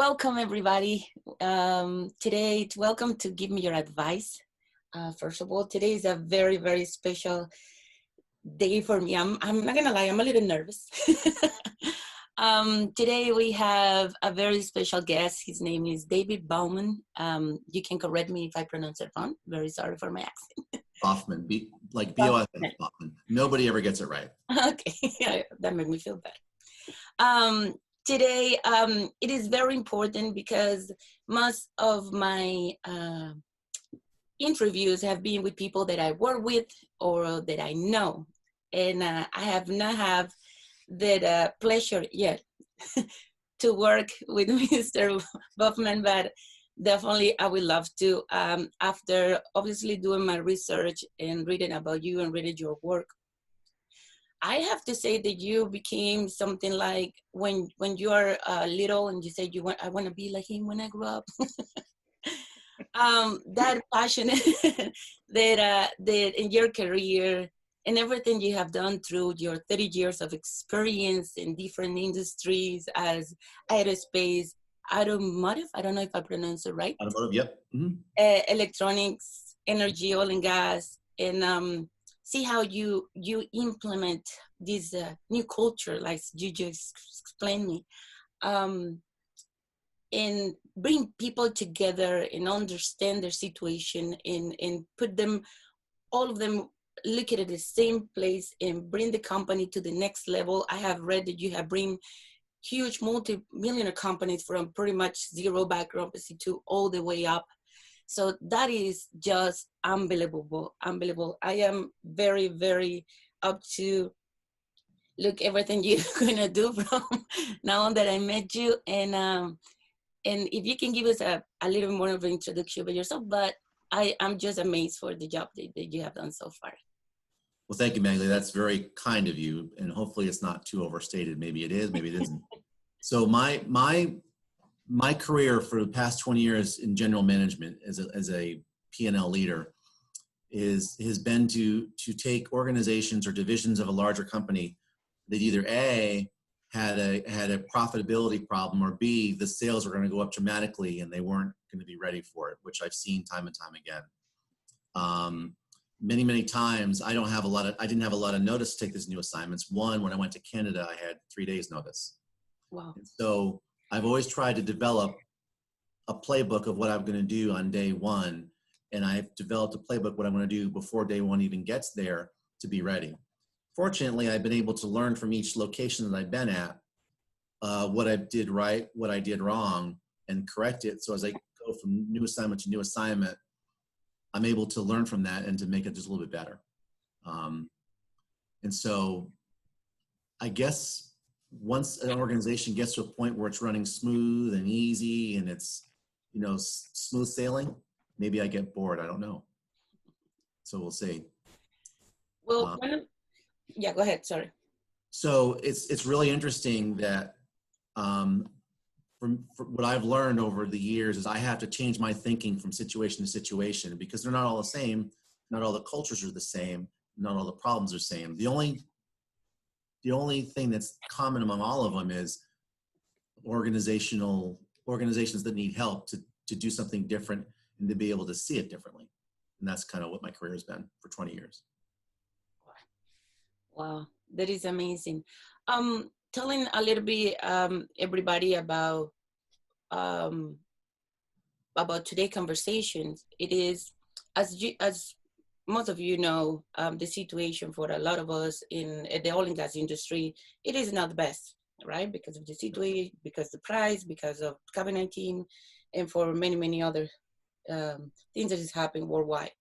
Welcome everybody. Welcome to Give Me Your Advice. First of all, today is a very, very special day for me. I'm not gonna lie, I'm a little nervous. Today we have a very special guest. His name is David Baughman. You can correct me if I pronounce it wrong. Very sorry for my accent. Baughman, B-O-F-N, Baughman. Nobody ever gets it right. Okay, yeah, that made me feel better. Today, it is very important because most of my interviews have been with people that I work with or that I know. And I have not had that pleasure yet to work with Mr. Buffman, but definitely I would love to. After obviously doing my research and reading about you and reading your work, I have to say that you became something like when you are little and you said I want to be like him when I grow up. That passion that in your career and everything you have done through your 30 years of experience in different industries as aerospace, automotive, I don't know if I pronounce it right. Automotive, yep. Mm-hmm. Electronics, energy, oil and gas, and see how you implement this new culture, like you just explained me, and bring people together and understand their situation and put them, all of them, look at the same place and bring the company to the next level. I have read that you have bring huge multi-millionaire companies from pretty much zero background to all the way up. So that is just unbelievable. I am very, very up to look everything you're gonna do from now on that I met you. And if you can give us a little more of an introduction about yourself, but I'm just amazed for the job that you have done so far. Well, thank you, Maggie. That's very kind of you. And hopefully it's not too overstated. Maybe it is, maybe it isn't. So my career for the past 20 years in general management as a P&L leader has been to take organizations or divisions of a larger company that either A, had a profitability problem, or B, the sales were going to go up dramatically and they weren't going to be ready for it, which I've seen time and time again. Many times I didn't have a lot of notice to take these new assignments. One, when I went to Canada, I had 3 days notice. Wow. And so I've always tried to develop a playbook of what I'm going to do on day one. And I've developed a playbook what I'm going to do before day one even gets there to be ready. Fortunately, I've been able to learn from each location that I've been at, what I did right, what I did wrong, and correct it. So as I go from new assignment to new assignment, I'm able to learn from that and to make it just a little bit better. And so I guess once an organization gets to a point where it's running smooth and easy and it's, smooth sailing, maybe I get bored. I don't know. So we'll see. Well, yeah, go ahead. Sorry. So it's really interesting that from what I've learned over the years is I have to change my thinking from situation to situation because they're not all the same. Not all the cultures are the same. Not all the problems are the same. The only thing that's common among all of them is organizations that need help to do something different and to be able to see it differently. And that's kind of what my career has been for 20 years. Wow, that is amazing. Telling a little bit everybody about today's conversations. It is, as most of you know, the situation for a lot of us in the oil and gas industry, it is not the best, right? Because of the situation, because of the price, because of COVID-19, and for many other things that is happening worldwide.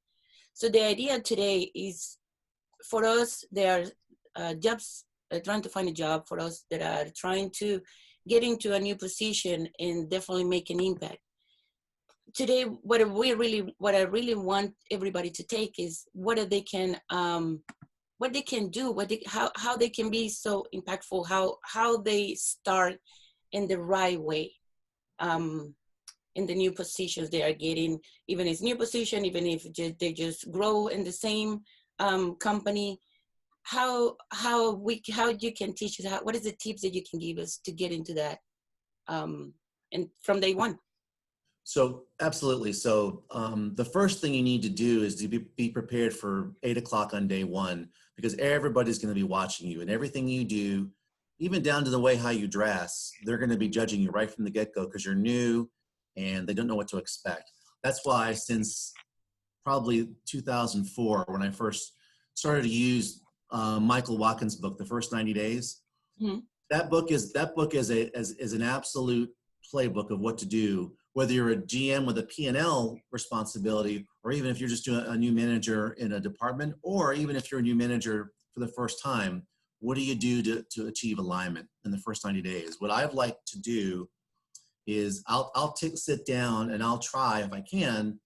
So the idea today is for us, there are jobs, trying to find a job, for us that are trying to get into a new position and definitely make an impact. Today, what I really want everybody to take is what they can do, how they can be so impactful, how they start in the right way, in the new positions they are getting, even if it's new position, even if they just grow in the same company. How you can teach us, what is the tips that you can give us to get into that and from day one. So absolutely. So the first thing you need to do is to be prepared for 8 o'clock on day one, because everybody's going to be watching you, and everything you do, even down to the way how you dress, they're going to be judging you right from the get-go because you're new and they don't know what to expect. That's why since probably 2004, when I first started to use Michael Watkins' book, The First 90 Days, Mhm. that book is an absolute playbook of what to do, whether you're a GM with a P&L responsibility, or even if you're just doing a new manager in a department, or even if you're a new manager for the first time. What do you do to achieve alignment in the first 90 days? What I've liked to do is sit down and I'll try, if I can,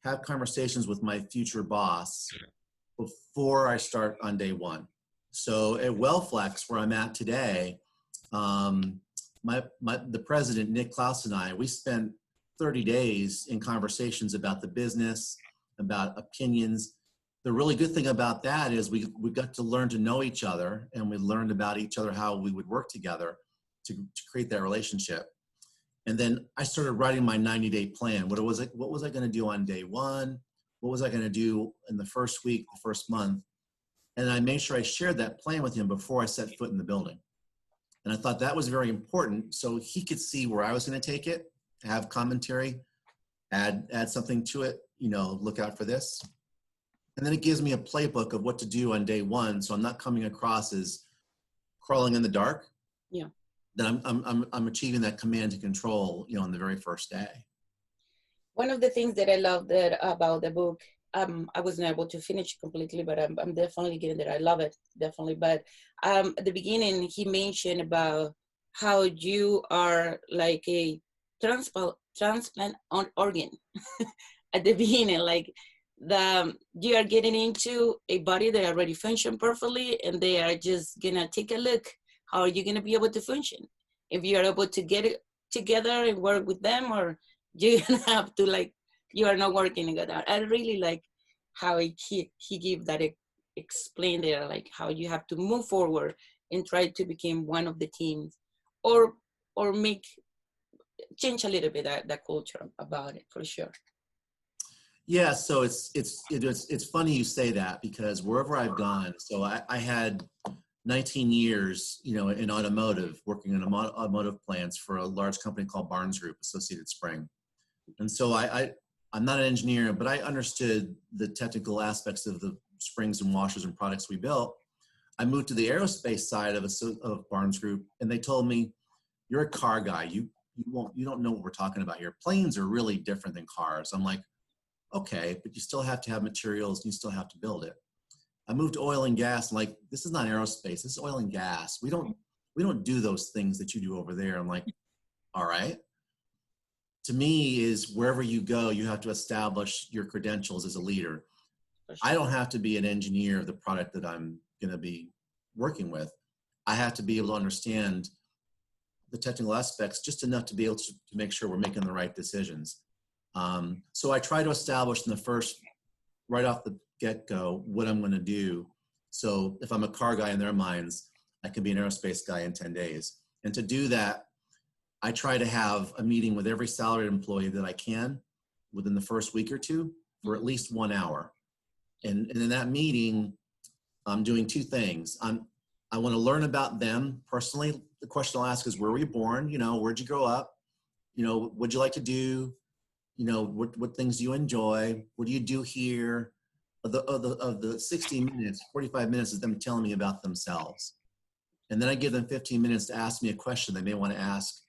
have conversations with my future boss before I start on day one. So at WellFlex, where I'm at today, the president, Nick Klaus, and I, we spent 30 days in conversations about the business, about opinions. The really good thing about that is we got to learn to know each other, and we learned about each other, how we would work together to create that relationship. And then I started writing my 90-day plan. What was I going to do on day one? What was I going to do in the first week, the first month? And I made sure I shared that plan with him before I set foot in the building. And I thought that was very important, so he could see where I was going to take it, have commentary, add something to it, look out for this. And then it gives me a playbook of what to do on day one, so I'm not coming across as crawling in the dark. Yeah. Then I'm achieving that command and control, on the very first day. One of the things that I love about the book, I wasn't able to finish completely, but I'm definitely getting there. I love it, definitely. But at the beginning, he mentioned about how you are like a transplant on organ at the beginning, like you are getting into a body that already function perfectly, and they are just gonna take a look. How are you gonna be able to function if you are able to get it together and work with them, or you're gonna have to you are not working together. I really like how he gave that explain there, like how you have to move forward and try to become one of the teams, or make change a little bit the culture about it, for sure. Yeah, so it's funny you say that, because wherever I've gone, so I had 19 years, in automotive, working in automotive plants for a large company called Barnes Group, Associated Spring. And so I'm not an engineer, but I understood the technical aspects of the springs and washers and products we built. I moved to the aerospace side of Barnes Group, and they told me, "You're a car guy. You don't know what we're talking about here. Planes are really different than cars." I'm like, okay, but you still have to have materials and you still have to build it. I moved to oil and gas, and like, this is not aerospace, this is oil and gas. We don't do those things that you do over there. I'm like, all right. To me, is wherever you go, you have to establish your credentials as a leader. For sure. I don't have to be an engineer of the product that I'm going to be working with. I have to be able to understand the technical aspects just enough to be able to make sure we're making the right decisions. So I try to establish right off the get-go, what I'm going to do. So if I'm a car guy in their minds, I can be an aerospace guy in 10 days. And to do that, I try to have a meeting with every salaried employee that I can within the first week or two for at least 1 hour. And in that meeting, I'm doing two things. I want to learn about them personally. The question I'll ask is, where were you born? Where'd you grow up? What'd you like to do? What things do you enjoy? What do you do here? Of the 60 minutes, 45 minutes is them telling me about themselves. And then I give them 15 minutes to ask me a question they may want to ask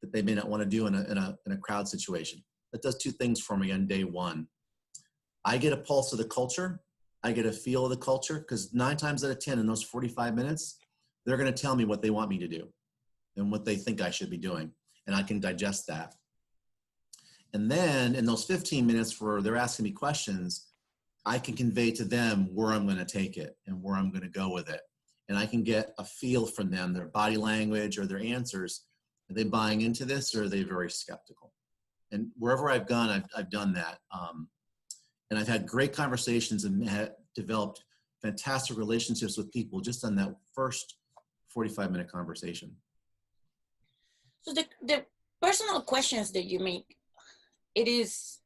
that they may not want to do in a crowd situation. That does two things for me on day one. I get a pulse of the culture. I get a feel of the culture, because 9 times out of 10 in those 45 minutes, they're going to tell me what they want me to do and what they think I should be doing. And I can digest that. And then in those 15 minutes where they're asking me questions, I can convey to them where I'm going to take it and where I'm going to go with it. And I can get a feel from them, their body language or their answers. Are they buying into this, or are they very skeptical? And wherever I've gone, I've done that. And I've had great conversations and developed fantastic relationships with people just on that first 45-minute conversation. So personal questions that you make, it is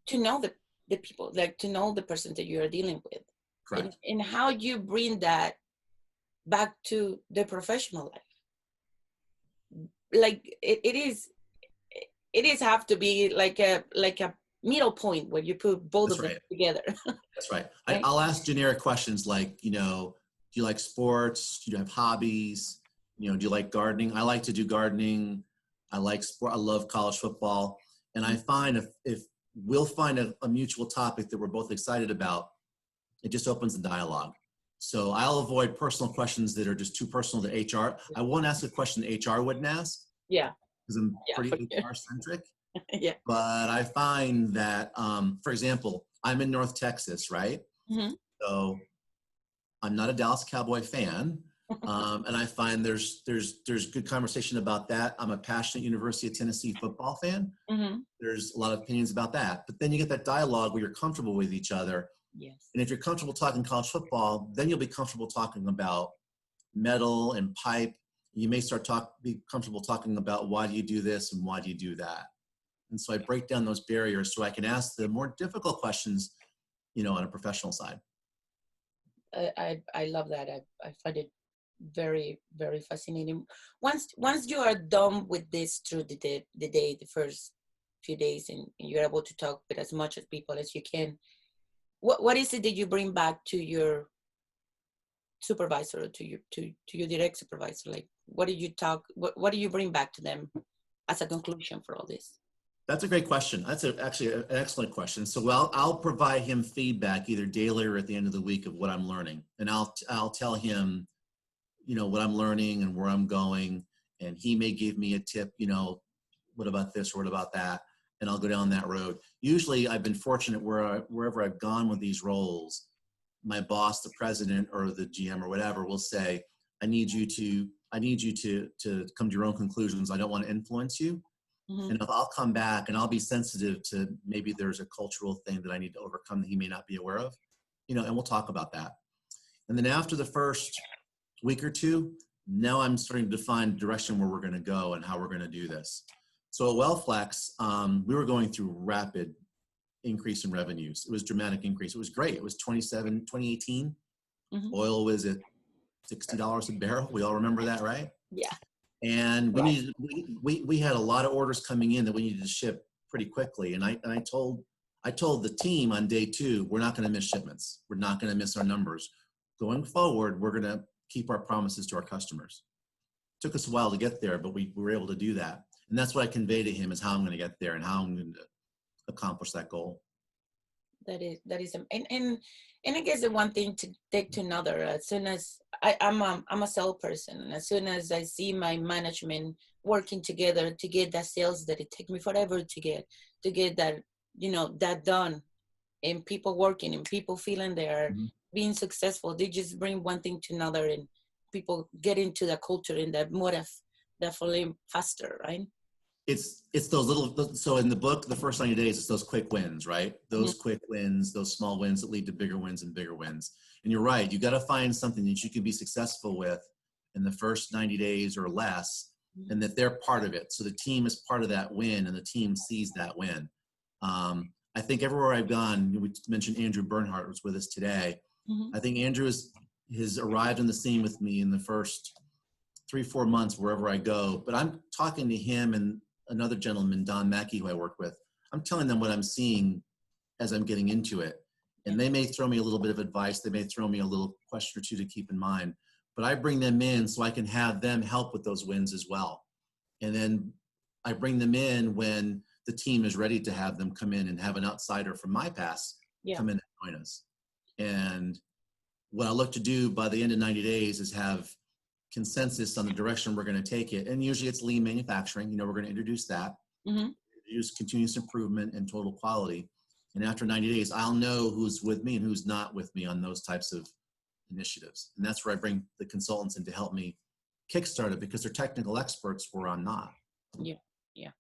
to know the people, like to know the person that you are dealing with, Correct. and how you bring that back to the professional life. Like it is have to be like a middle point where you put both That's of them right. together. That's right. Right. I'll ask generic questions like, do you like sports? Do you have hobbies? Do you like gardening? I like to do gardening. I like sport. I love college football. And I find if we'll find a mutual topic that we're both excited about, it just opens the dialogue. So I'll avoid personal questions that are just too personal to HR. I won't ask a question HR wouldn't ask Yeah, because I'm yeah, for pretty sure. HR centric. Yeah. But I find that, for example, I'm in North Texas, right? Hmm. So I'm not a Dallas Cowboy fan, and I find there's good conversation about that. I'm a passionate University of Tennessee football fan. Hmm. There's a lot of opinions about that, but then you get that dialogue where you're comfortable with each other. Yes. And if you're comfortable talking college football, then you'll be comfortable talking about metal and pipe. You may be comfortable talking about why do you do this and why do you do that. And so I break down those barriers so I can ask the more difficult questions, on a professional side. I love that. I find it very, very fascinating. Once you are done with this through the first few days, and you're able to talk with as much of people as you can, what is it that you bring back to your supervisor, or to your direct supervisor? Like, what do you bring back to them as a conclusion for all this? That's a great question. That's actually an excellent question. So I'll provide him feedback either daily or at the end of the week of what I'm learning. And I'll tell him, what I'm learning and where I'm going. And he may give me a tip, what about this or what about that? And I'll go down that road. Usually I've been fortunate wherever I've gone with these roles, my boss, the president or the GM or whatever will say, I need you to come to your own conclusions. I don't want to influence you. Hmm. And if I'll come back and I'll be sensitive to maybe there's a cultural thing that I need to overcome that he may not be aware of, and we'll talk about that. And then after the first week or two, now I'm starting to define direction where we're going to go and how we're going to do this. So at WellFlex, we were going through rapid increase in revenues. It was dramatic increase. It was great. It was 2018. Hmm. Oil was at $60 a barrel. We all remember that, right? Yeah. And Right. we had a lot of orders coming in that we needed to ship pretty quickly. And I told the team on day 2, we're not going to miss shipments. We're not going to miss our numbers. Going forward, we're going to keep our promises to our customers. It took us a while to get there, but we were able to do that. And that's what I convey to him is how I'm going to get there and how I'm going to accomplish that goal. That is and I guess the one thing to take to another. As soon as I'm a salesperson, and as soon as I see my management working together to get that sales that it take me forever to get that, that done, and people working and people feeling they are Mm-hmm. being successful, they just bring one thing to another, and people get into the culture and that motive definitely faster, right? It's those little, so in the book, the first 90 days, it's those quick wins, right? Mhm. Those quick wins, those small wins that lead to bigger wins and bigger wins. And you're right, you got to find something that you can be successful with in the first 90 days or less, and that they're part of it. So the team is part of that win and the team sees that win. I think everywhere I've gone, we mentioned Andrew Bernhardt was with us today. Mhm. I think Andrew has arrived on the scene with me in the first 3-4 months wherever I go, but I'm talking to him and another gentleman, Don Mackey, who I work with. I'm telling them what I'm seeing as I'm getting into it. Yeah. And they may throw me a little bit of advice. They may throw me a little question or two to keep in mind, but I bring them in so I can have them help with those wins as well. And then I bring them in when the team is ready to have them come in and have an outsider from my past Yeah. come in and join us. And what I look to do by the end of 90 days is have consensus on the direction we're going to take it. And usually it's lean manufacturing. We're going to introduce that, Hmm. use continuous improvement and total quality. And after 90 days, I'll know who's with me and who's not with me on those types of initiatives. And that's where I bring the consultants in to help me kickstart it because they're technical experts where I'm not. Yeah. Yeah.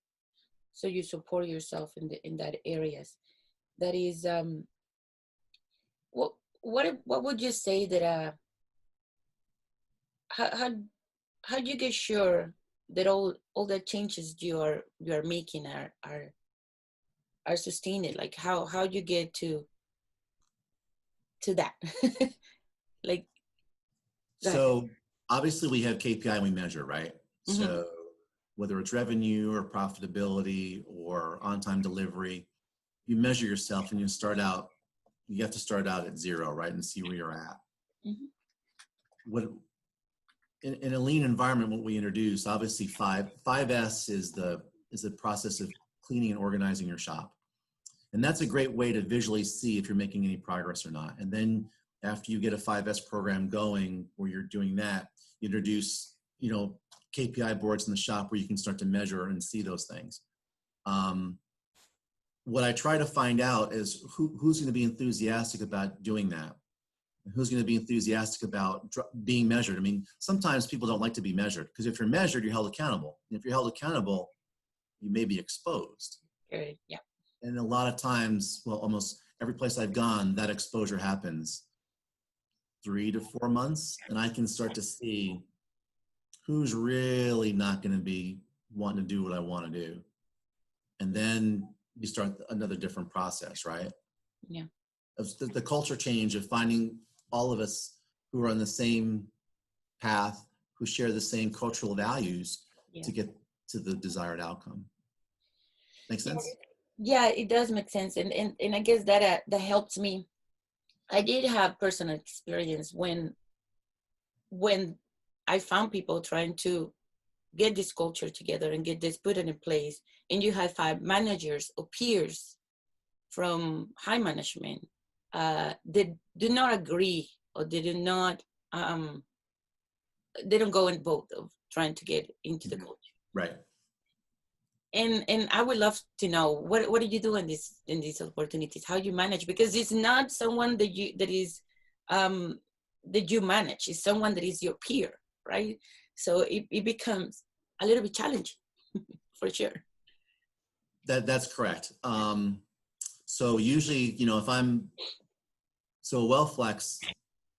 So you support yourself in that areas. That is what would you say that how how do you get sure that all the changes you are making are sustained. Like how you get to that. Like that. So obviously we have KPI we measure, right? Mm-hmm. So whether it's revenue or profitability or on-time delivery, you measure yourself and you have to start out at zero, right? And see where you're at. Mm-hmm. What in a lean environment, what we introduce, obviously 5S is the process of cleaning and organizing your shop. And that's a great way to visually see if you're making any progress or not. And then after you get a 5S program going where you're doing that, you introduce, KPI boards in the shop where you can start to measure and see those things. What I try to find out is who's going to be enthusiastic about doing that. Who's going to be enthusiastic about being measured. I mean, sometimes people don't like to be measured because if you're measured, you're held accountable. And if you're held accountable, you may be exposed. Good. Yeah. And a lot of times, well, almost every place I've gone, that exposure happens 3 to 4 months. And I can start to see who's really not going to be wanting to do what I want to do. And then you start another different process, right? Yeah. The culture change of finding all of us who are on the same path, who share the same cultural values to get to the desired outcome. Make sense? Yeah, it does make sense. And I guess that helps me. I did have personal experience when I found people trying to get this culture together and get this put in place, and you have 5 managers or peers from high management that do not agree, or they do not they don't go in both of trying to get into the culture. Right. And I would love to know what do you do in these opportunities, how you manage, because it's not someone that you manage, it's someone that is your peer, right? So it becomes a little bit challenging for sure. That's correct. So usually, WellFlex,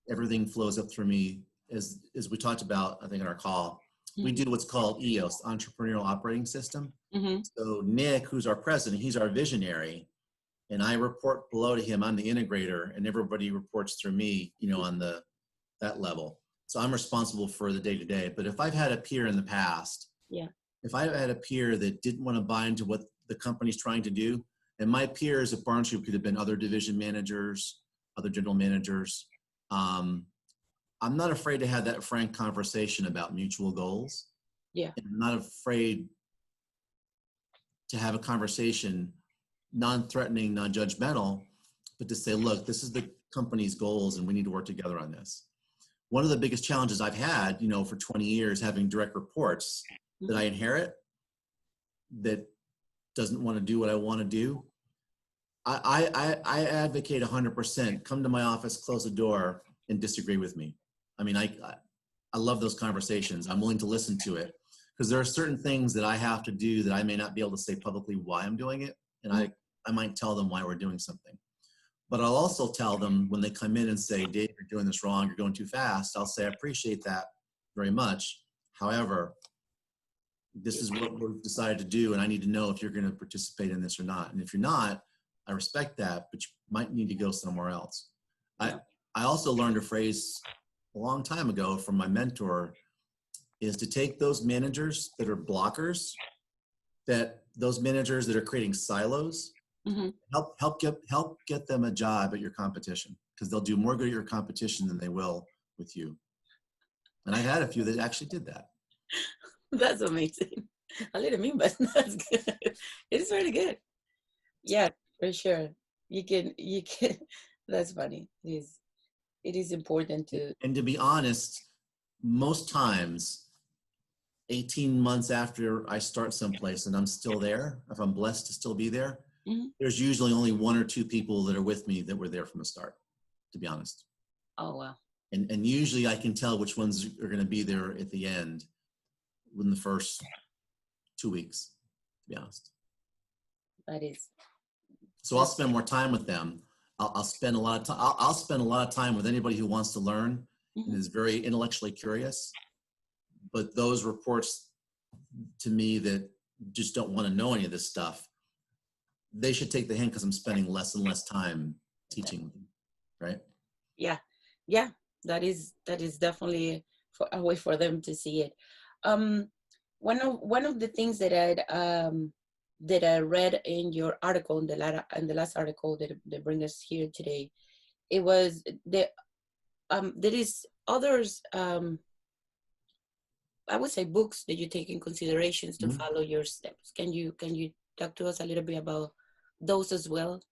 everything flows up through me as we talked about, I think in our call. We do what's called EOS, Entrepreneurial Operating System. Mm-hmm. So Nick, who's our president, he's our visionary, and I report below to him. I'm the integrator, and everybody reports through me, on that level. So I'm responsible for the day-to-day. But if I've had a peer in the past, if I had a peer that didn't want to buy into what the company's trying to do, and my peers at Barnes Group could have been other division managers, other general managers, I'm not afraid to have that frank conversation about mutual goals. Yeah. And I'm not afraid to have a conversation, non-threatening, non-judgmental, but to say, look, this is the company's goals and we need to work together on this. One of the biggest challenges I've had, for 20 years, having direct reports that I inherit that doesn't want to do what I want to do. I advocate 100%, come to my office, close the door, and disagree with me. I mean, I love those conversations. I'm willing to listen to it because there are certain things that I have to do that I may not be able to say publicly why I'm doing it. And I might tell them why we're doing something. But I'll also tell them when they come in and say, Dave, you're doing this wrong, you're going too fast. I'll say, I appreciate that very much. However, this is what we've decided to do, and I need to know if you're going to participate in this or not. And if you're not, I respect that, but you might need to go somewhere else. I also learned a phrase a long time ago from my mentor is to take those managers that are blockers, those managers that are creating silos, help get them a job at your competition, because they'll do more good at your competition than they will with you. And I had a few that actually did that. That's amazing. A little mean, but that's good. It's really good. Yeah, for sure. You can, that's funny. It is important to. And to be honest, most times, 18 months after I start someplace and I'm still there, if I'm blessed to still be there, there's usually only 1 or 2 people that are with me that were there from the start, to be honest. Oh, wow. And usually I can tell which ones are going to be there at the end within the first 2 weeks, to be honest. That is. So I'll spend more time with them. I'll spend a lot of time. I'll spend a lot of time with anybody who wants to learn and is very intellectually curious. But those reports to me that just don't want to know any of this stuff, they should take the hint because I'm spending less and less time teaching them, right? Yeah, yeah, that is definitely for a way for them to see it. Um, one of the things that I read in your article in the last article that bring us here today, it was that there is others I would say books that you take in considerations to Mhm. follow your steps. Can you talk to us a little bit about those as well?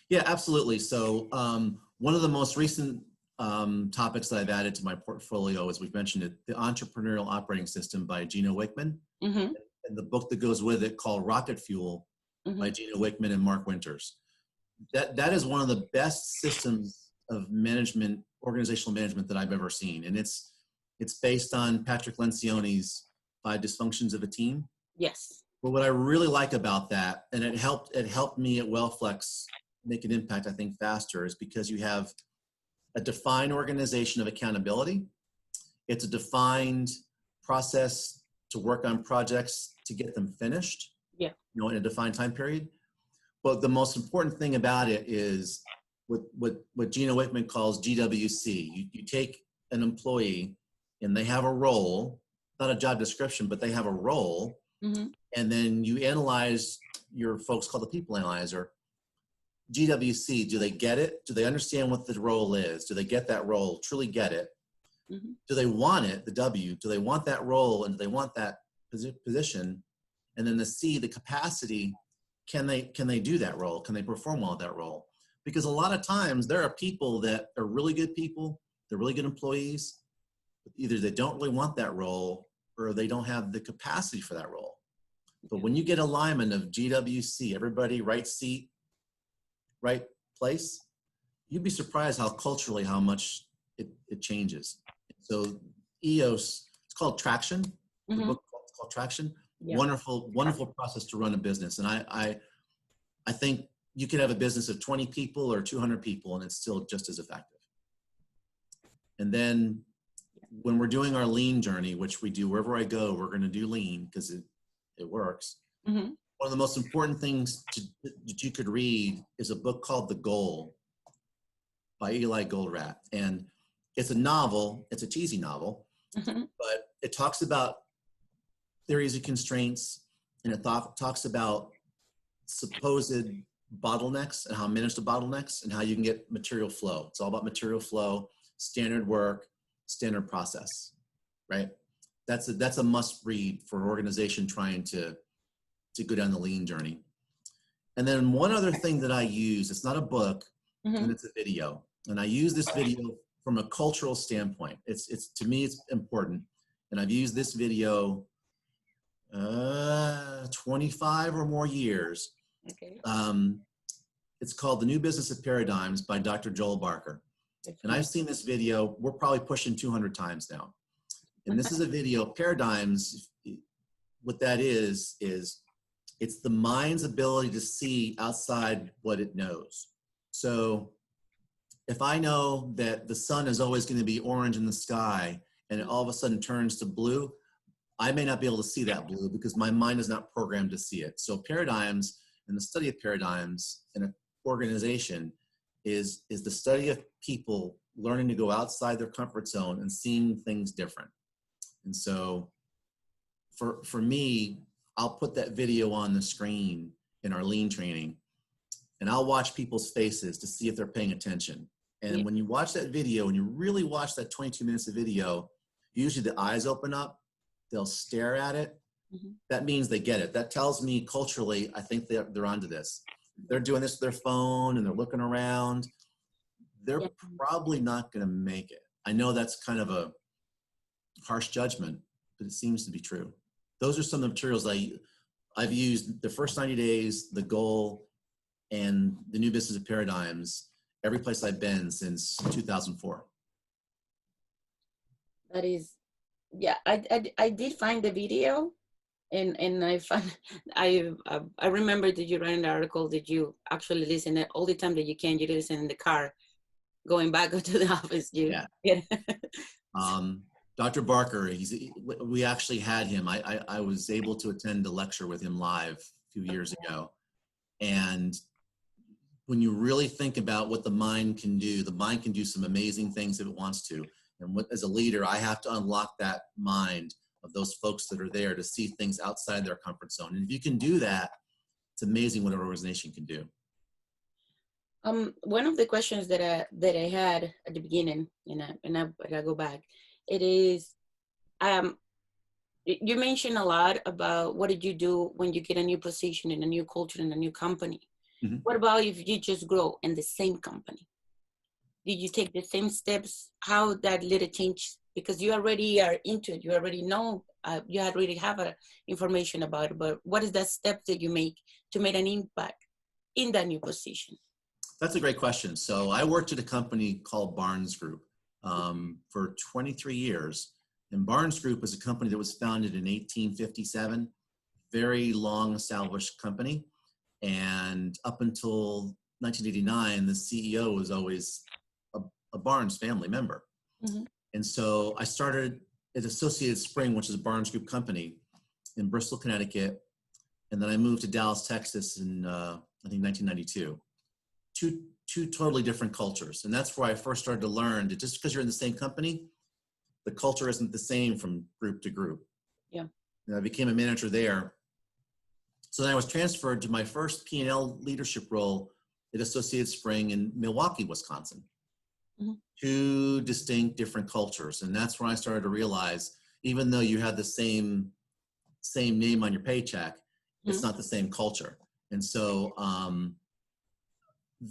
Yeah, absolutely. So one of the most recent topics that I've added to my portfolio, as we've mentioned it, The Entrepreneurial Operating System by Gino Wickman, Mm-hmm. and the book that goes with it called Rocket Fuel Mm-hmm. by Gino Wickman and Mark Winters. That is one of the best systems of management, organizational management that I've ever seen. And it's based on Patrick Lencioni's 5 Dysfunctions of a Team. Yes. But what I really like about that, and it helped me at Wellflex make an impact, I think, faster, is because you have a defined organization of accountability. It's a defined process to work on projects to get them finished, Yeah. in a defined time period. But the most important thing about it is what Gino Wickman calls GWC. You take an employee and they have a role, not a job description, but they have a role. Mm-hmm. And then you analyze your folks called the people analyzer. GWC, do they get it? Do they understand what the role is? Do they get that role, truly get it? Mm-hmm. Do they want it, the W? Do they want that role and do they want that position? And then the C, the capacity, can they do that role? Can they perform well at that role? Because a lot of times there are people that are really good people, they're really good employees, but either they don't really want that role or they don't have the capacity for that role. But when you get alignment of GWC, everybody right seat, right place, you'd be surprised how culturally, how much it changes. So EOS, it's called Traction. The Mm-hmm. book is called Traction. Yeah. Wonderful process to run a business. And I think you could have a business of 20 people or 200 people and it's still just as effective. And then when we're doing our lean journey, which we do wherever I go, we're going to do lean because it works. Mm-hmm. One of the most important things that you could read is a book called The Goal by Eli Goldratt. And it's a novel, it's a cheesy novel, Mm-hmm. but it talks about theories of constraints and it talks about supposed bottlenecks and how to manage the bottlenecks and how you can get material flow. It's all about material flow, standard work, standard process, right? That's a must read for an organization trying to go down the lean journey. And then one other thing that I use, it's not a book, Mm-hmm. and it's a video. And I use this video from a cultural standpoint. It's to me, it's important. And I've used this video 25 or more years. Okay. It's called The New Business of Paradigms by Dr. Joel Barker. And I've seen this video, we're probably pushing 200 times now. And this is a video, Paradigms, what that is it's the mind's ability to see outside what it knows. So if I know that the sun is always going to be orange in the sky and it all of a sudden turns to blue, I may not be able to see that blue because my mind is not programmed to see it. So paradigms and the study of paradigms in an organization is the study of people learning to go outside their comfort zone and seeing things different. And so for me, I'll put that video on the screen in our lean training and I'll watch people's faces to see if they're paying attention. And when you watch that video and you really watch that 22 minutes of video, usually the eyes open up, they'll stare at it. Mm-hmm. That means they get it. That tells me culturally, I think they're onto this. They're doing this with their phone and they're looking around. They're probably not going to make it. I know that's kind of a harsh judgment, but it seems to be true. Those are some of the materials I've used the first 90 days, the goal, and the new business of paradigms, every place I've been since 2004. That is, yeah, I did find the video and I found, I remember that you ran an article that you actually listen all the time that you can, you listen in the car, going back to the office. Yeah. Dr. Barker, we actually had him. I was able to attend a lecture with him live a few years ago. And when you really think about what the mind can do some amazing things if it wants to. And as a leader, I have to unlock that mind of those folks that are there to see things outside their comfort zone. And if you can do that, it's amazing what an organization can do. One of the questions that I had at the beginning, and I go back, it is, you mentioned a lot about what did you do when you get a new position in a new culture in a new company. Mm-hmm. What about if you just grow in the same company? Did you take the same steps? How that little change? Because you already are into it. You already know. You already have information about it. But what is that step that you make to make an impact in that new position? That's a great question. So I worked at a company called Barnes Group for 23 years. And Barnes Group is a company that was founded in 1857, very long established company. And up until 1989, the CEO was always a Barnes family member. Mm-hmm. And so I started at Associated Spring, which is a Barnes Group company in Bristol, Connecticut. And then I moved to Dallas, Texas in, I think, 1992. Two totally different cultures. And that's where I first started to learn that just because you're in the same company, the culture isn't the same from group to group. Yeah. And I became a manager there. So then I was transferred to my first P&L leadership role at Associated Spring in Milwaukee, Wisconsin. Mm-hmm. Two distinct different cultures. And that's when I started to realize, even though you had the same name on your paycheck, mm-hmm. it's not the same culture. And so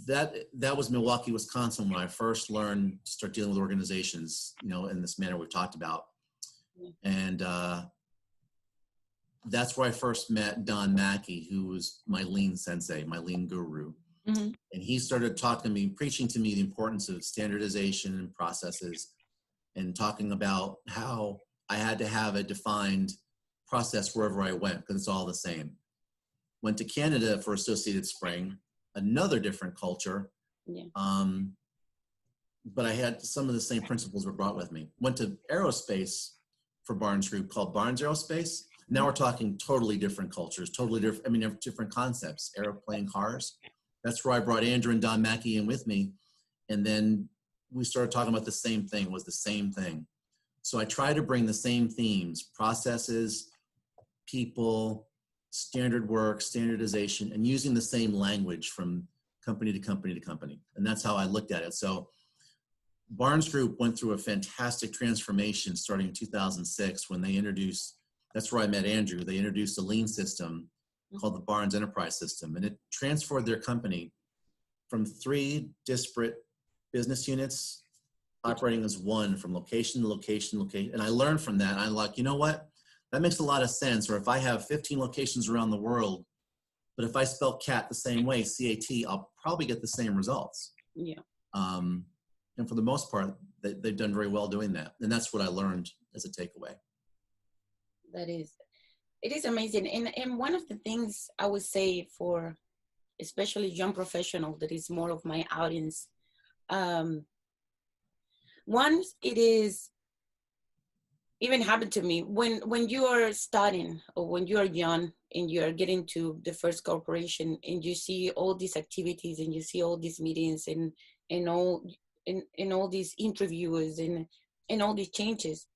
that was Milwaukee, Wisconsin, when I first learned to start dealing with organizations, in this manner we've talked about. And that's where I first met Don Mackey, who was my lean sensei, my lean guru. Mm-hmm. And he started talking to me, preaching to me the importance of standardization and processes, and talking about how I had to have a defined process wherever I went, because it's all the same. Went to Canada for Associated Spring, another different culture. Yeah. But I had some of the same principles were brought with me. Went to aerospace for Barnes Group called Barnes Aerospace. Now we're talking totally different cultures, totally different, different concepts, airplane, cars. That's where I brought Andrew and Don Mackey in with me. And then we started talking about the same thing, was the same thing. So I try to bring the same themes, processes, people, standard work, standardization, and using the same language from company to company to company. And that's how I looked at it. So Barnes Group went through a fantastic transformation starting in 2006 when they introduced, that's where I met Andrew. They introduced a lean system called the Barnes Enterprise System, and it transformed their company from 3 disparate business units operating as one, from location to location. And I learned from that. I'm like, you know what? That makes a lot of sense. Or if I have 15 locations around the world, but if I spell cat the same way, C-A-T, I'll probably get the same results. Yeah. And for the most part, they've done very well doing that. And that's what I learned as a takeaway. It is amazing. And one of the things I would say for especially young professionals, that is more of my audience, one, it is, even happened to me when you are starting or when you are young and you are getting to the first corporation and you see all these activities and you see all these meetings and all these interviews and all these changes.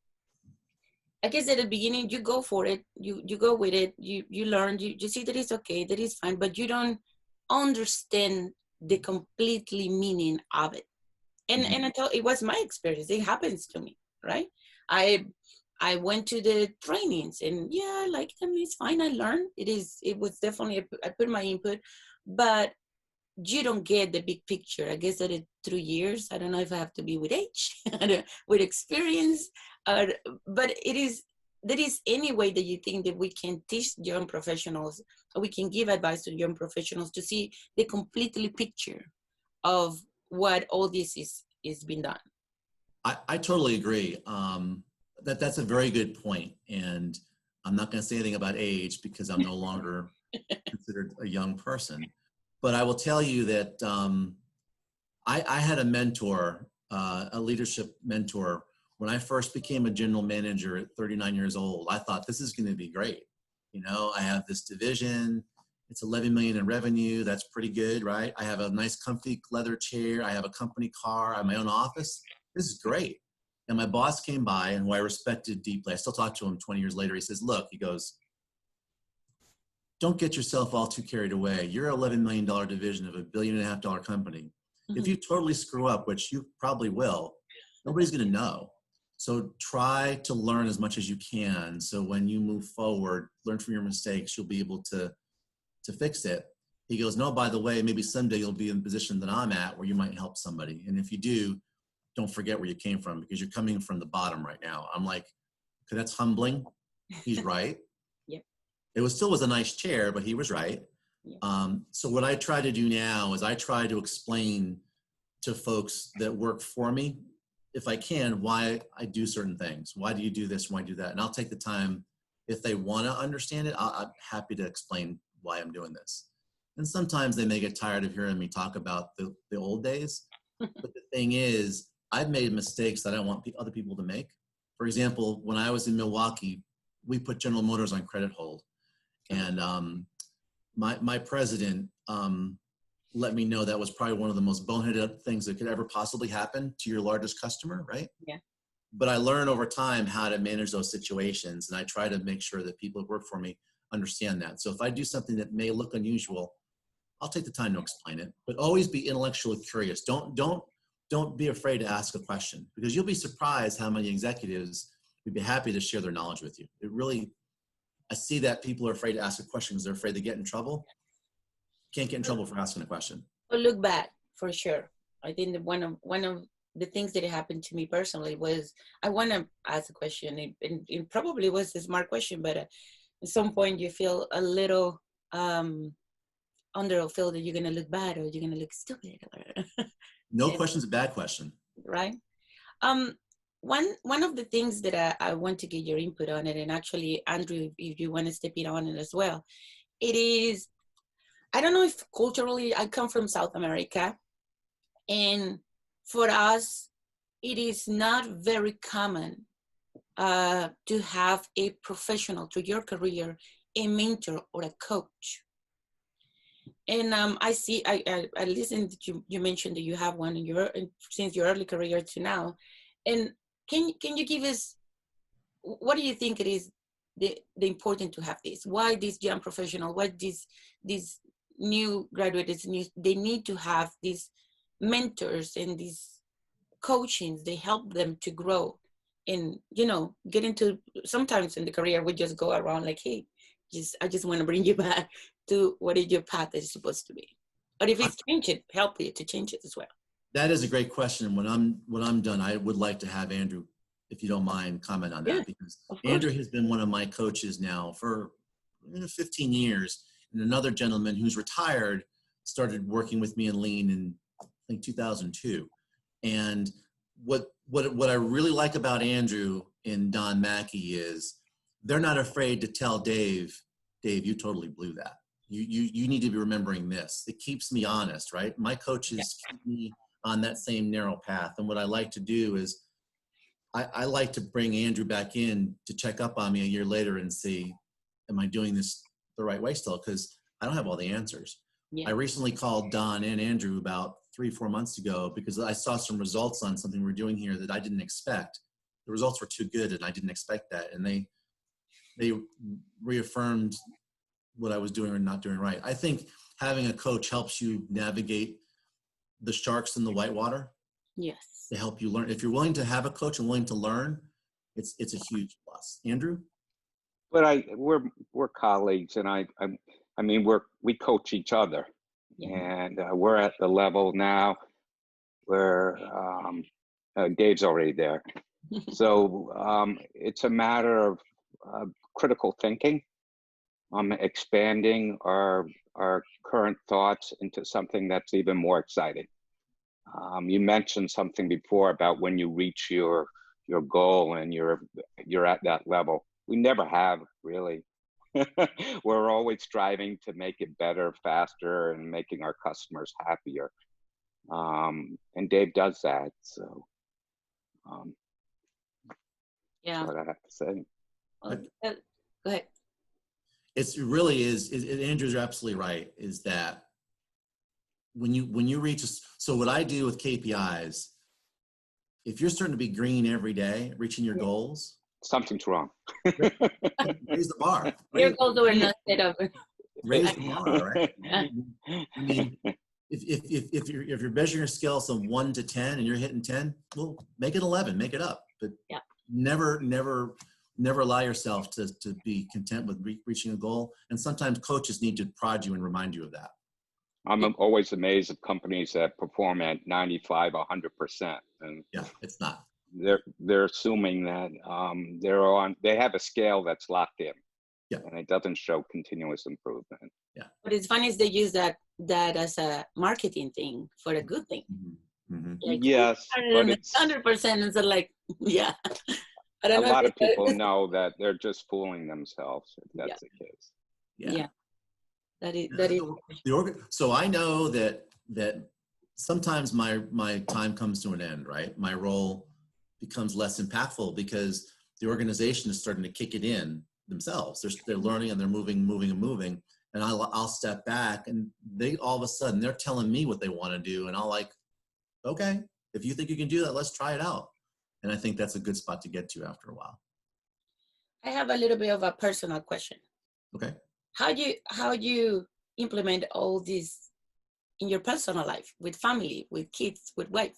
I guess at the beginning you go for it, you go with it, you learn, you see that it's okay, that it's fine, but you don't understand the completely meaning of it. And mm-hmm. and until it was my experience, it happens to me, right? I went to the trainings and yeah, I like them, it's fine, I learned. It was definitely, I put my input, but you don't get the big picture. I guess that through years, I don't know if I have to be with age, with experience, but there is any way that you think that we can teach young professionals, or we can give advice to young professionals to see the completely picture of what all this is being done. I totally agree. That's a very good point. And I'm not going to say anything about age because I'm no longer considered a young person. But I will tell you that I had a mentor, a leadership mentor, When I first became a general manager at 39 years old, I thought this is going to be great. You know, I have this division. It's 11 million in revenue. That's pretty good, right? I have a nice comfy leather chair. I have a company car. I have my own office. This is great. And my boss came by, and who I respected deeply, I still talk to him 20 years later. He says, look, he goes, don't get yourself all too carried away. You're an $11 million division of $1.5 billion company. If you totally screw up, which you probably will, nobody's going to know. So try to learn as much as you can. So when you move forward, learn from your mistakes, you'll be able to fix it. He goes, no, by the way, maybe someday you'll be in the position that I'm at where you might help somebody. And if you do, don't forget where you came from, because you're coming from the bottom right now. I'm like, okay, that's humbling. He's right. Yep. It still was a nice chair, but he was right. Yep. So what I try to do now is I try to explain to folks that work for me, if I can, why I do certain things. Why do you do this? Why do that? And I'll take the time, if they want to understand it, I'm happy to explain why I'm doing this. And sometimes they may get tired of hearing me talk about the old days. But the thing is, I've made mistakes that I don't want other people to make. For example, when I was in Milwaukee, we put General Motors on credit hold. And my president let me know that was probably one of the most boneheaded things that could ever possibly happen to your largest customer, right? Yeah. But I learned over time how to manage those situations, and I try to make sure that people who work for me understand that. So if I do something that may look unusual, I'll take the time to explain it, but always be intellectually curious. Don't be afraid to ask a question, because you'll be surprised how many executives would be happy to share their knowledge with you. I see that people are afraid to ask a question because they're afraid to get in trouble. Can't get in trouble for asking a question. Well, look back, for sure. I think that one of the things that happened to me personally was, I want to ask a question. It probably was a smart question, but at some point you feel a little feel that you're going to look bad, or you're going to look stupid. No question's a bad question. Right. One of the things that I want to get your input on it, and actually, Andrew, if you want to step in on it as well, it is, I don't know if culturally, I come from South America, and for us, it is not very common to have a professional through your career, a mentor or a coach. And I listened to you mentioned that you have one since your early career to now. And can you give us, what do you think it is the important to have this? Why this young professional, why these new graduates, they need to have these mentors and these coachings? They help them to grow and, get into, sometimes in the career, we just go around like, hey, I just want to bring you back to what is your path is supposed to be. But if it's changed, help you to change it as well. That is a great question. When I'm done, I would like to have Andrew, if you don't mind, comment on that, because Andrew has been one of my coaches now for 15 years. And another gentleman who's retired started working with me in Lean in, I think, 2002. And what I really like about Andrew and Don Mackey is they're not afraid to tell Dave, you totally blew that. You need to be remembering this. It keeps me honest, right? My coaches keep me on that same narrow path. And what I like to do is I like to bring Andrew back in to check up on me a year later and see, am I doing this the right way still? Because I don't have all the answers. Yeah. I recently called Don and Andrew about 3-4 months ago because I saw some results on something we're doing here that I didn't expect. The results were too good and I didn't expect that. And they reaffirmed what I was doing or not doing right. I think having a coach helps you navigate the sharks in the whitewater. Yes. To help you learn. If you're willing to have a coach and willing to learn, it's a huge plus. Andrew? But we're colleagues, and I mean we coach each other, and we're at the level now where Dave's already there. So it's a matter of critical thinking, expanding our current thoughts into something that's even more exciting. You mentioned something before about when you reach your goal and you're at that level. We never have, really. We're always striving to make it better, faster, and making our customers happier. And Dave does that. So Yeah. That's what I have to say. Well, go ahead. It really is, Andrew's absolutely right, is that when you reach, so what I do with KPIs, if you're starting to be green every day, reaching your goals, Something's wrong. raise the bar. Your goals were not set up. Raise the bar, right? I mean, if you're measuring your scale from 1 to 10 and you're hitting 10, well, make it 11, make it up. But yeah, never allow yourself to be content with reaching a goal. And sometimes coaches need to prod you and remind you of that. I'm always amazed at companies that perform at 95, 100%. And yeah, it's not. They're assuming that they have a scale that's locked in. Yeah. And it doesn't show continuous improvement. Yeah. But it's funny is they use that as a marketing thing for a good thing. Mm-hmm. Mm-hmm. Like, yes, but it's 100%. And so like, yeah. A lot of people know that they're just fooling themselves if that's the case. Yeah. That is. So I know that sometimes my time comes to an end, right? My role becomes less impactful because the organization is starting to kick it in themselves. They're learning and they're moving, and I'll step back, and they all of a sudden they're telling me what they want to do, and I'll like, okay, if you think you can do that, let's try it out. And I think that's a good spot to get to after a while. I have a little bit of a personal question. Okay. How do you implement all this in your personal life, with family, with kids, with wife?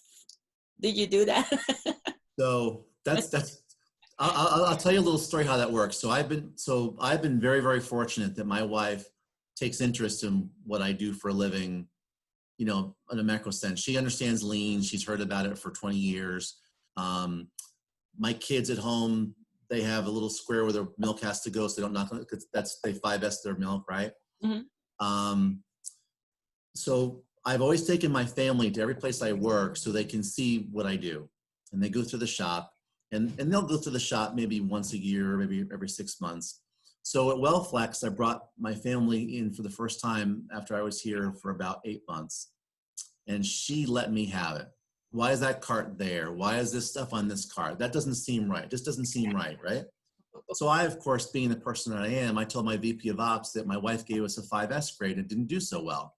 Did you do that? So that's. I'll tell you a little story how that works. So I've been very, very fortunate that my wife takes interest in what I do for a living, in a macro sense. She understands lean. She's heard about it for 20 years. My kids at home, they have a little square where their milk has to go, so they don't knock on it, because they 5S their milk, right? Mm-hmm. So I've always taken my family to every place I work so they can see what I do. And they go through the shop, and they'll go through the shop maybe once a year, maybe every 6 months. So at WellFlex, I brought my family in for the first time after I was here for about 8 months. And she let me have it. Why is that cart there? Why is this stuff on this cart? That doesn't seem right. This doesn't seem right, right? So I, of course, being the person that I am, I told my VP of Ops that my wife gave us a 5S grade and didn't do so well.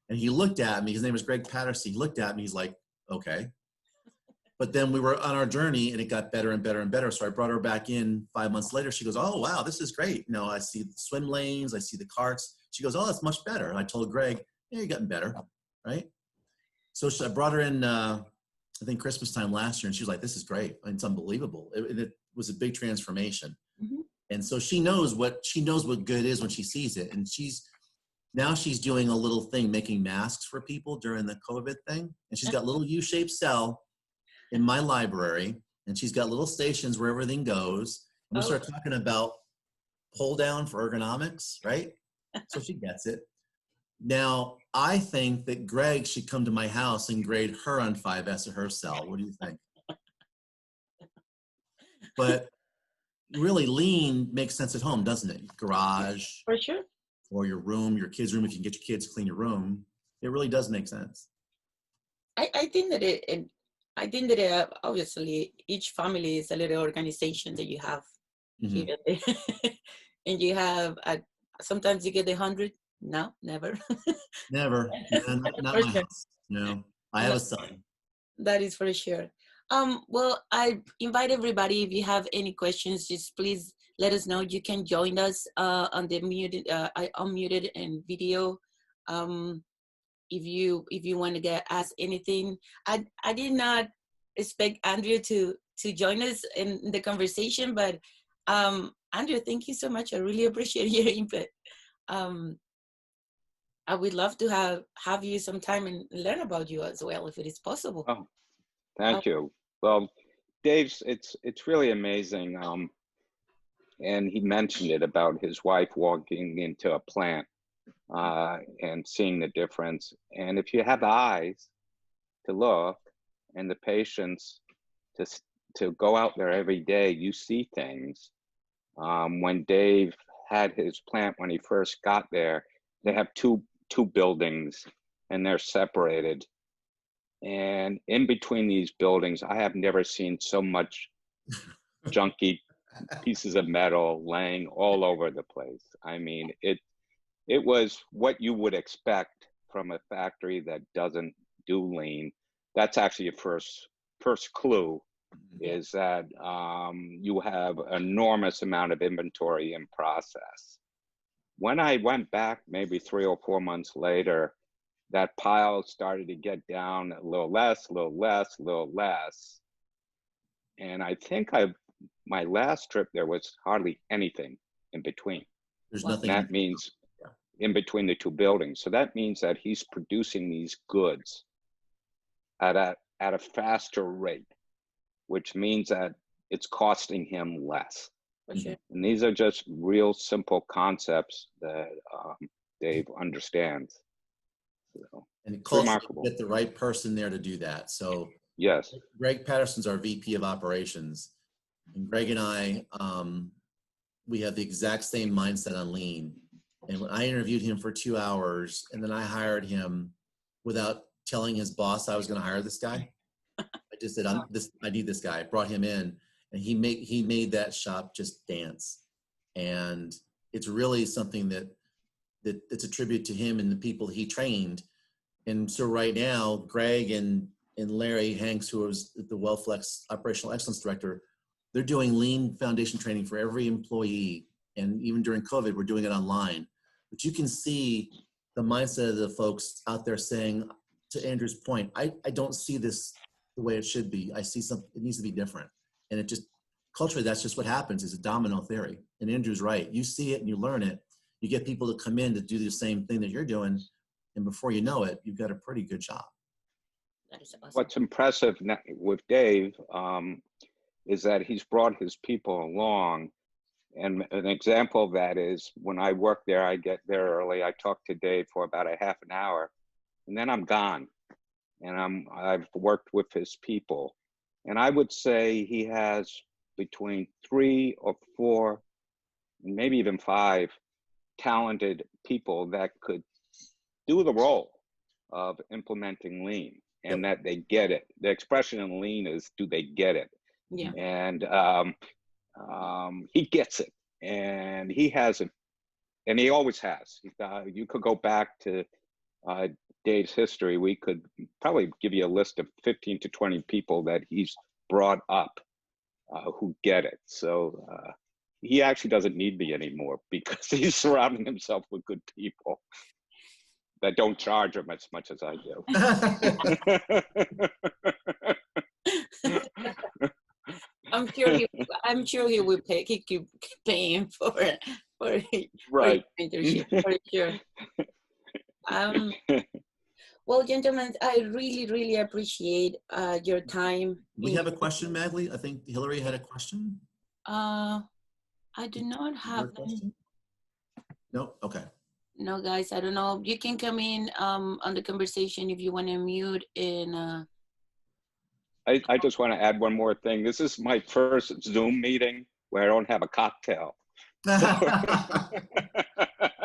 And he looked at me, his name was Greg Patterson. He looked at me, he's like, okay. But then we were on our journey and it got better and better and better. So I brought her back in 5 months later. She goes, oh, wow, this is great. I see the swim lanes, I see the carts. She goes, oh, that's much better. And I told Greg, yeah, you're getting better, right? So I brought her in, I think Christmas time last year, and she was like, this is great. It's unbelievable. It was a big transformation. Mm-hmm. And so she knows what good is when she sees it. And she's doing a little thing, making masks for people during the COVID thing. And she's got a little U-shaped cell in my library, and she's got little stations where everything goes. And we start talking about pull down for ergonomics, right? So she gets it. Now, I think that Greg should come to my house and grade her on 5S at her cell. What do you think? But really, lean makes sense at home, doesn't it? Garage. For sure. Or your room, your kids' room, if you can get your kids to clean your room. It really does make sense. I think that obviously each family is a little organization that you have. Mm-hmm. And you have, sometimes you get 100. No, never. Never. No, not my house. No, I have a son. That is for sure. Well, I invite everybody, if you have any questions, just please let us know. You can join us on the muted, I unmuted and video. If you want to ask anything. I did not expect Andrew to join us in the conversation, but Andrew, thank you so much. I really appreciate your input. I would love to have you sometime and learn about you as well, if it is possible. Oh, thank you. Well, Dave, it's really amazing. And he mentioned it about his wife walking into a plant and seeing the difference. And if you have eyes to look and the patience to go out there every day, you see things. When Dave had his plant, when he first got there, they have two buildings and they're separated. And in between these buildings, I have never seen so much junky pieces of metal laying all over the place. I mean, it was what you would expect from a factory that doesn't do lean. That's actually your first clue, is that you have enormous amount of inventory in process. When I went back maybe 3 or 4 months later, that pile started to get down a little less, a little less, a little less. And I think my last trip there was hardly anything in between. There's Wow. nothing. That means in between the two buildings. So that means that he's producing these goods at a faster rate, which means that it's costing him less. For sure. And these are just real simple concepts that Dave understands. So, And culture, remarkable. get the right person there to do that. So yes. Greg Patterson's our VP of operations. And Greg and I, we have the exact same mindset on lean. And when I interviewed him for 2 hours, and then I hired him without telling his boss I was going to hire this guy. I just said, I need this guy. I brought him in, and he made that shop just dance. And it's really something that it's a tribute to him and the people he trained. And so right now, Greg and Larry Hanks, who was the WellFlex Operational Excellence Director, they're doing lean foundation training for every employee. And even during COVID, we're doing it online. But you can see the mindset of the folks out there saying, to Andrew's point, I don't see this the way it should be. I see something, it needs to be different. And it just, culturally, that's just what happens, is a domino theory. And Andrew's right. You see it and you learn it. You get people to come in to do the same thing that you're doing. And before you know it, you've got a pretty good job. That is awesome. What's impressive with Dave is that he's brought his people along. And an example of that is when I work there, I get there early. I talk to Dave for about a half an hour, and then I'm gone. And I've worked with his people. And I would say he has between 3 or 4, maybe even 5 talented people that could do the role of implementing lean, and that they get it. The expression in lean is, do they get it? Yeah. And he gets it, and he has it, and he always has. You could go back to Dave's history. We could probably give you a list of 15 to 20 people that he's brought up who get it. So he actually doesn't need me anymore, because he's surrounding himself with good people that don't charge him as much as I do. I'm sure he will keep paying for right. mentorship, for sure. Well, gentlemen, I really appreciate your time. We have a question, Magley. I think Hillary had a question. I do not have a question. No. Okay. No, guys, I don't know. You can come in on the conversation if you want to mute. And I just want to add one more thing. This is my first Zoom meeting where I don't have a cocktail.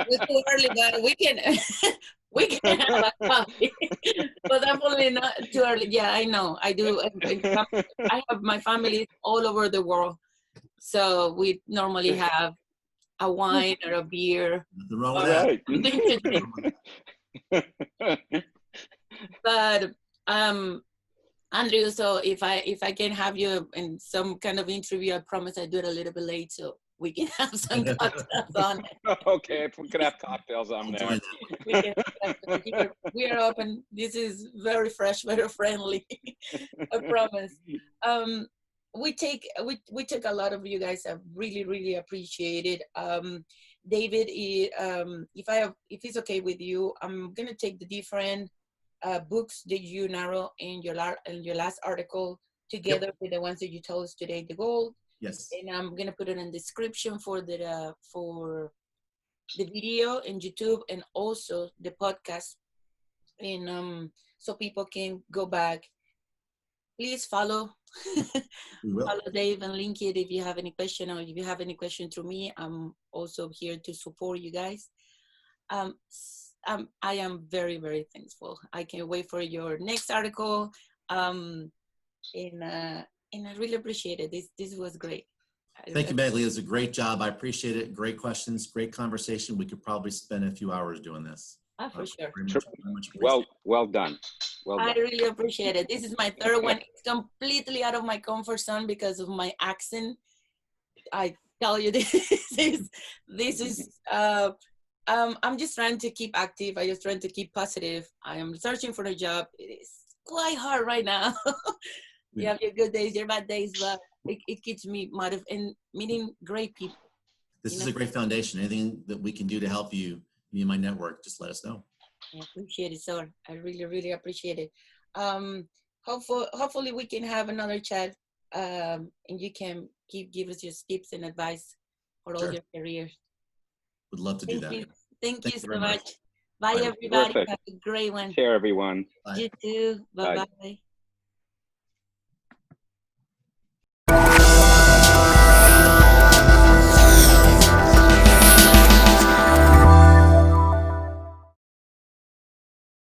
It's too early, but we can have a coffee, but definitely not too early. Yeah, I know. I do. I have my family all over the world, so we normally have a wine or a beer. Nothing wrong with that. But Andrew, so if I can have you in some kind of interview, I promise I do it a little bit late so we can have some cocktails on it. Okay, if we could have cocktails, I'm there. We are open. This is very fresh, very friendly. I promise. We take a lot of you guys. I really appreciate it. David, if it's okay with you, I'm gonna take the different books that you narrow in your last article together with the ones that you told us today, the goal. Yes. And I'm gonna put it in the description for the video in YouTube and also the podcast, and so people can go back. Please follow Dave and link it if you have any question, or if you have any question through me. I'm also here to support you guys. I am very thankful. I can't wait for your next article. And And I really appreciate it. This was great. Thank you, Megley. It was a great job. I appreciate it. Great questions, great conversation. We could probably spend a few hours doing this. For sure. Very much appreciate Well done. Well I done. really appreciate it. This is my third one. It's completely out of my comfort zone because of my accent. I tell you, this is I'm just trying to keep active. I'm just trying to keep positive. I am searching for a job. It is quite hard right now. You have your good days, your bad days, but it keeps me motivated and meeting great people. This is a great foundation. Anything that we can do to help you, me and my network, just let us know. I appreciate it, sir. I really, really appreciate it. Hopefully we can have another chat, and you can give us your tips and advice for all your career. Would love to do that. Thank you so much. much. Bye, everybody. Perfect. Have a great one. Take care, everyone. Bye. You too. Bye-bye.